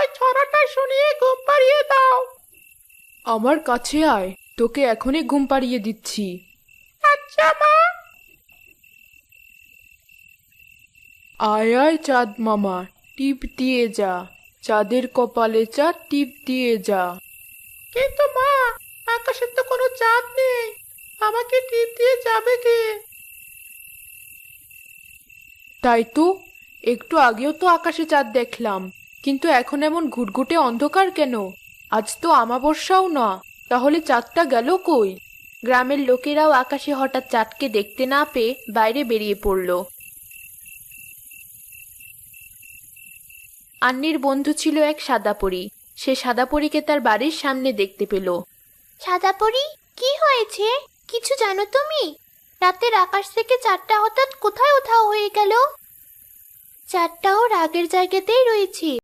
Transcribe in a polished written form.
ওই ছড়াটা শুনিয়ে ঘুম পাড়িয়ে দাও। আমার কাছে আয়, তোকে এখনই ঘুম পাড়িয়ে দিচ্ছি। আচ্ছা মা। আয় আয় চাঁদ মামা, টিপ দিয়ে যা, চাঁদের কপালে চাঁদ টিপ দিয়ে যা। কিন্তু মা, আকাশে তো কোনো চাঁদ নেই, আমাকে টিপ দিয়ে যাবে কে? তাই তো, একটু আগেও তো আকাশে চাঁদ দেখলাম, কিন্তু এখন এমন ঘুটঘুটে অন্ধকার কেন? আজ তো আমাবস্যাও না, তাহলে চাঁদটা গেল কই? গ্রামের লোকেরাও আকাশে হঠাৎ চাঁদকে দেখতে না পেয়ে বাইরে বেরিয়ে পড়ল। আন্নির বন্ধু ছিল এক সাদাপরী। সে সাদাপরীকে তার বাড়ির সামনে দেখতে পেল। সাদাপরি, কি হয়েছে? কিছু জানো তুমি? রাতের আকাশ থেকে চাঁদটা হঠাৎ কোথায় উধাও হয়ে গেল? চাঁদটাও রাগের জায়গাতেই রয়েছে।